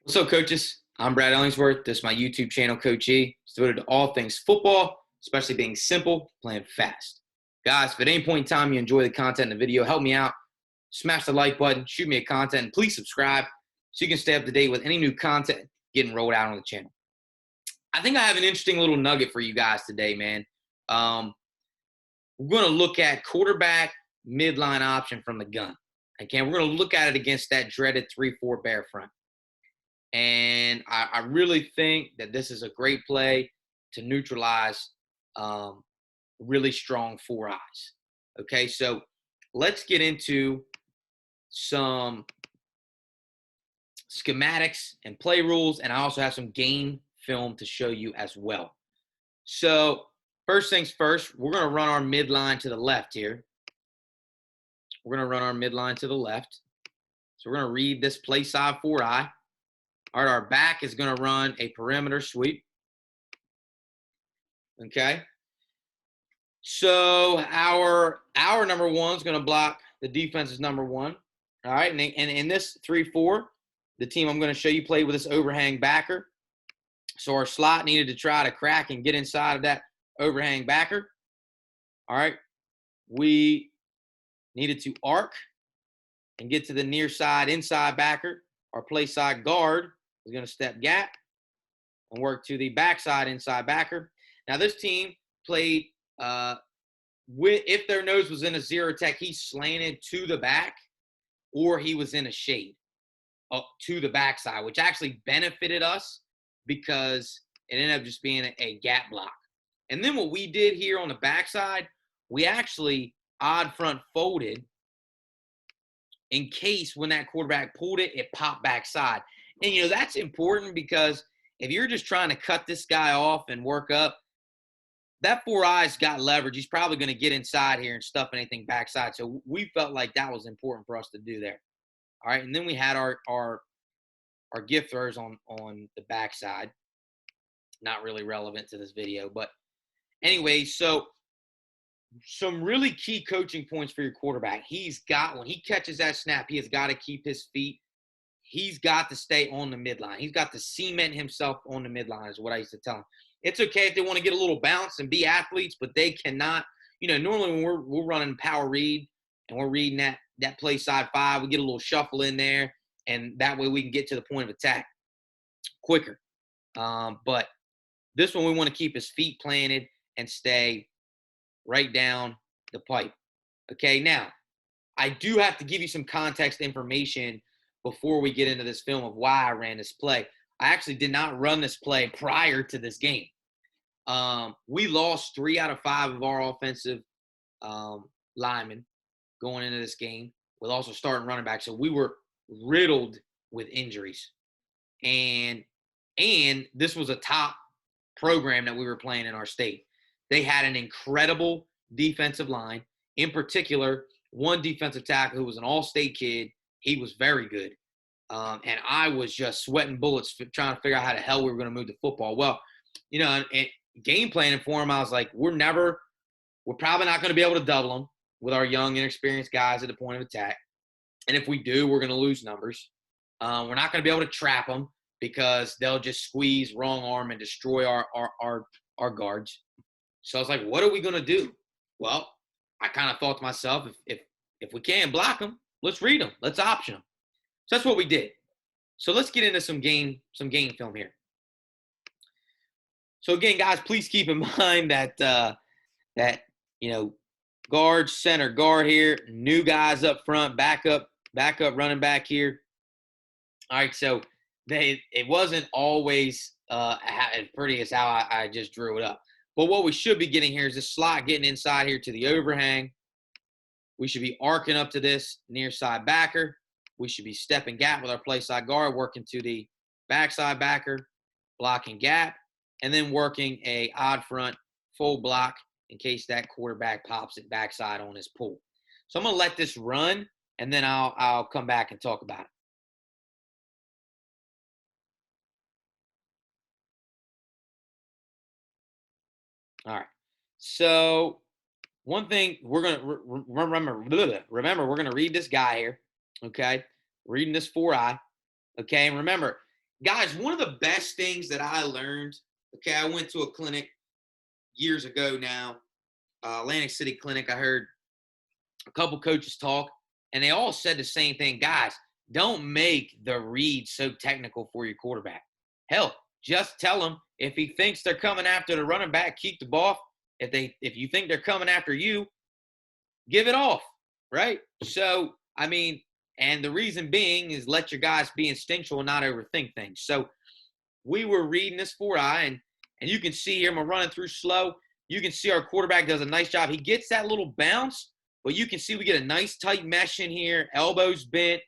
What's up, coaches? I'm Brad Ellingsworth. This is my YouTube channel, Coach E. It's devoted to all things football, especially being simple, playing fast. Guys, if at any point in time you enjoy the content in the video, help me out. Smash the like button, shoot me a content, and please subscribe so you can stay up to date with any new content getting rolled out on the channel. I think I have an interesting little nugget for you guys today, man. We're going to look at quarterback midline option from the gun. Okay, we're going to look at it against that dreaded 3-4 bear front. And I really think that this is a great play to neutralize really strong 4 eyes. Okay, so let's get into some schematics and play rules, and I also have some game film to show you as well. So first things first, we're going to run our midline to the left here. We're going to run our midline to the left. So we're going to read this play side 4 eye. All right, our back is going to run a perimeter sweep. Okay. So our number one is going to block the defense's number one. All right, and in this 3-4, the team I'm going to show you played with this overhang backer. So our slot needed to try to crack and get inside of that overhang backer. All right, we needed to arc and get to the near side inside backer. Our play side guard is going to step gap and work to the backside inside backer. Now this team played if their nose was in a zero tech, he slanted to the back, or he was in a shade up to the backside, which actually benefited us because it ended up just being a gap block. And then what we did here on the backside, we actually odd front folded in case when that quarterback pulled it, it popped backside. And, you know, that's important because if you're just trying to cut this guy off and work up, that 4 eyes got leverage. He's probably going to get inside here and stuff anything backside. So we felt like that was important for us to do there. All right, and then we had our gift throws on the backside. Not really relevant to this video, but anyway, so some really key coaching points for your quarterback. When he catches that snap, he has got to keep his feet. He's got to stay on the midline. He's got to cement himself on the midline is what I used to tell him. It's okay if they want to get a little bounce and be athletes, but they cannot, normally when we're running power read and we're reading that play side 5, we get a little shuffle in there, and that way we can get to the point of attack quicker. But this one we want to keep his feet planted and stay right down the pipe. Okay, now I do have to give you some context information before we get into this film of why I ran this play. I actually did not run this play prior to this game. We lost 3 out of 5 of our offensive linemen going into this game, with also starting running back. So we were riddled with injuries. And this was a top program that we were playing in our state. They had an incredible defensive line. In particular, one defensive tackle who was an all-state kid. He was very good. And I was just sweating bullets trying to figure out how the hell we were going to move the football. Well, and game planning for him, I was like, we're probably not going to be able to double them with our young, inexperienced guys at the point of attack. And if we do, we're going to lose numbers. We're not going to be able to trap them because they'll just squeeze wrong arm and destroy our guards. So I was like, what are we going to do? Well, I kind of thought to myself, if we can't block them, let's read them. Let's option them. So that's what we did. So let's get into some game film here. So again, guys, please keep in mind that guard, center, guard here, new guys up front, backup running back here. All right, so it wasn't always as pretty as how I just drew it up. But what we should be getting here is this slot getting inside here to the overhang. We should be arcing up to this near side backer. We should be stepping gap with our play side guard, working to the backside backer, blocking gap, and then working a odd front full block in case that quarterback pops it backside on his pull. So I'm going to let this run, and then I'll come back and talk about it. All right. So one thing we're going to remember, we're going to read this guy here, okay? Reading this 4 eye, okay? And remember, Guys, one of the best things that I learned, okay, I went to a clinic years ago now, Atlantic City Clinic. I heard a couple coaches talk, and they all said the same thing. Guys, don't make the read so technical for your quarterback. Hell, just tell him if he thinks they're coming after the running back, keep the ball. If you think they're coming after you, give it off, right? So, I mean, and the reason being is let your guys be instinctual and not overthink things. So we were reading this 4-eye, and you can see here, I'm running through slow. You can see our quarterback does a nice job. He gets that little bounce, but you can see we get a nice tight mesh in here, elbows bent.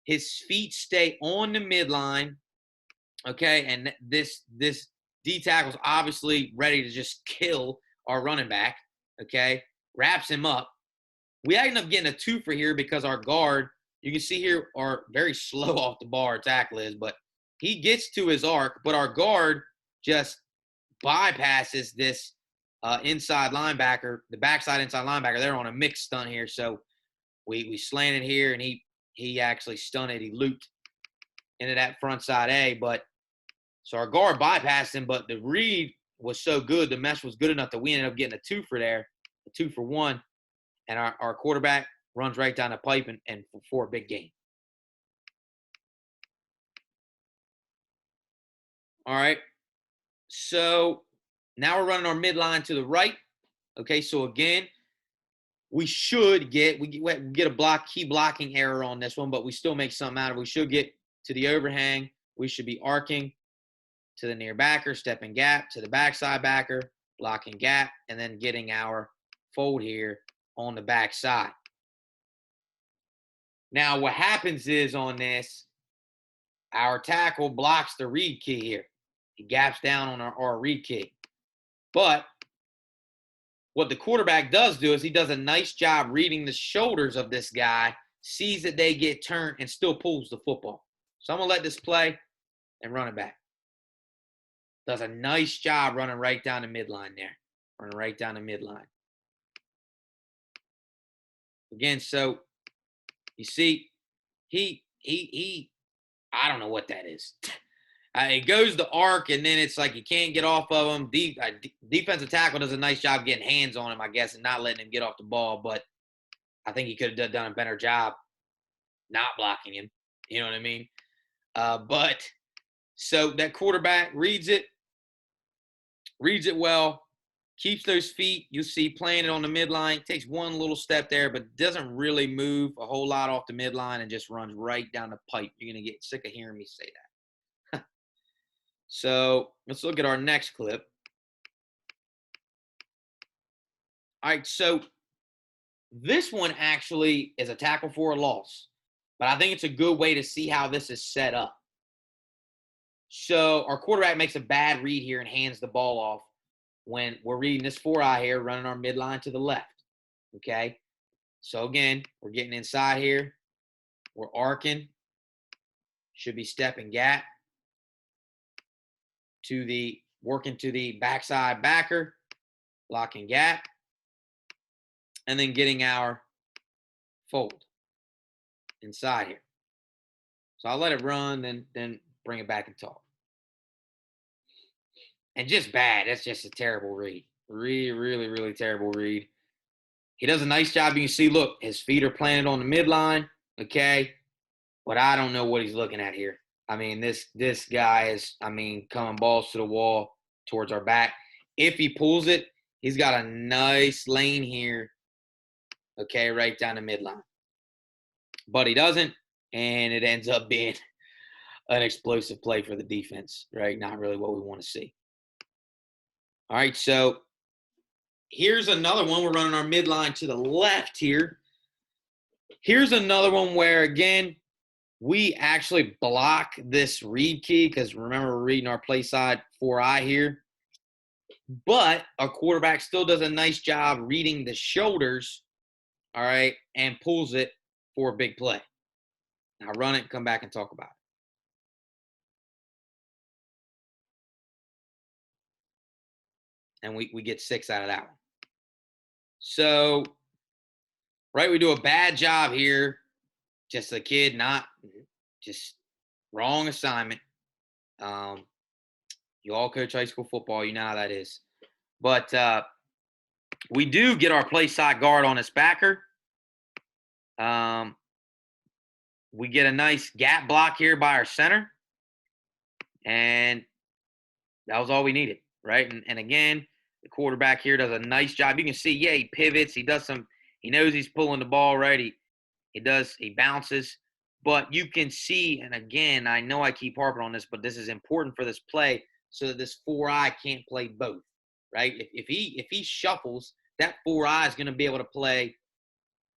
His feet stay on the midline, okay? And this D tackle's obviously ready to just kill our running back, okay? Wraps him up. We end up getting a 2 for here because our guard, you can see here, are very slow off the bar, tackle is, but he gets to his arc, but our guard just bypasses this inside linebacker, the backside inside linebacker. They're on a mixed stunt here, so we slanted here, and he actually stunted. He looped into that front side A, but so our guard bypassed him, but the read was so good, the mesh was good enough that we ended up getting a 2 for there, a 2 for 1, and our quarterback runs right down the pipe and for a big gain. All right, so now we're running our midline to the right. Okay, so again, we get a key blocking error on this one, but we still make something out of it. We should get to the overhang. We should be arcing to the near backer, stepping gap to the backside backer, blocking gap, and then getting our fold here on the backside. Now, what happens is on this, our tackle blocks the read key here. He gaps down on our read key. But what the quarterback does do is he does a nice job reading the shoulders of this guy, sees that they get turned, and still pulls the football. So I'm going to let this play and run it back. Does a nice job running right down the midline there. Running right down the midline. Again, so you see, he I don't know what that is. It goes the arc, and then it's like you can't get off of him. Defensive tackle does a nice job getting hands on him, I guess, and not letting him get off the ball. But I think he could have done a better job not blocking him. You know what I mean? But so that quarterback reads it well, keeps those feet. You see playing it on the midline. Takes one little step there, but doesn't really move a whole lot off the midline and just runs right down the pipe. You're going to get sick of hearing me say that. So let's look at our next clip. All right, so this one actually is a tackle for a loss, but I think it's a good way to see how this is set up. So our quarterback makes a bad read here and hands the ball off when we're reading this 4-eye here, running our midline to the left, okay? So again, we're getting inside here. We're arcing. Should be stepping gap. Working to the backside backer, blocking gap, and then getting our fold inside here. So I'll let it run, then bring it back and talk. And just bad. That's just a terrible read. Really terrible read. He does a nice job. You can see, look, his feet are planted on the midline, okay? But I don't know what he's looking at here. I mean, this guy is, coming balls to the wall towards our back. If he pulls it, he's got a nice lane here, okay, right down the midline. But he doesn't, and it ends up being an explosive play for the defense, right? Not really what we want to see. All right, so here's another one. We're running our midline to the left here. Here's another one where, again, we actually block this read key because remember we're reading our play side 4-eye here. But our quarterback still does a nice job reading the shoulders, all right, and pulls it for a big play. Now run it and come back and talk about it. And we get 6 out of that one. So, right, we do a bad job here. Just the kid not just Wrong assignment. You all coach high school football. You know how that is. But we do get our play side guard on this backer. We get a nice gap block here by our center. And that was all we needed, right? And again, the quarterback here does a nice job. You can see, yeah, he pivots. He does some – he knows he's pulling the ball, right? He bounces. But you can see, and again, I know I keep harping on this, but this is important for this play so that this 4-eye can't play both, right? If he shuffles, that 4-eye is going to be able to play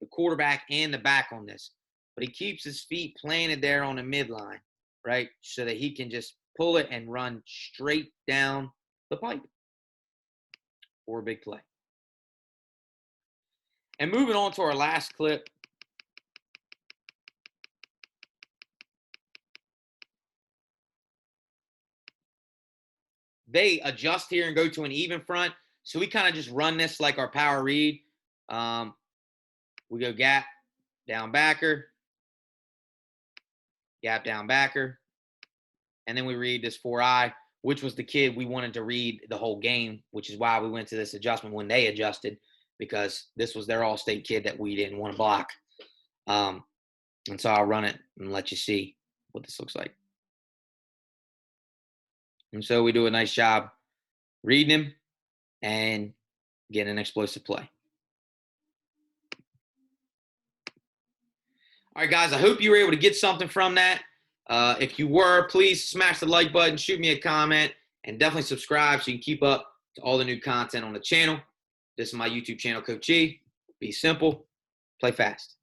the quarterback and the back on this. But he keeps his feet planted there on the midline, right, so that he can just pull it and run straight down the pipe for a big play. And moving on to our last clip. They adjust here and go to an even front. So we kind of just run this like our power read. We go gap, down backer, gap, down backer. And then we read this 4-eye, which was the kid we wanted to read the whole game, which is why we went to this adjustment when they adjusted, because this was their all-state kid that we didn't want to block. And so I'll run it and let you see what this looks like. And so we do a nice job reading him and getting an explosive play. All right, guys, I hope you were able to get something from that. If you were, please smash the like button, shoot me a comment, and definitely subscribe so you can keep up to all the new content on the channel. This is my YouTube channel, Coach G. Be simple, play fast.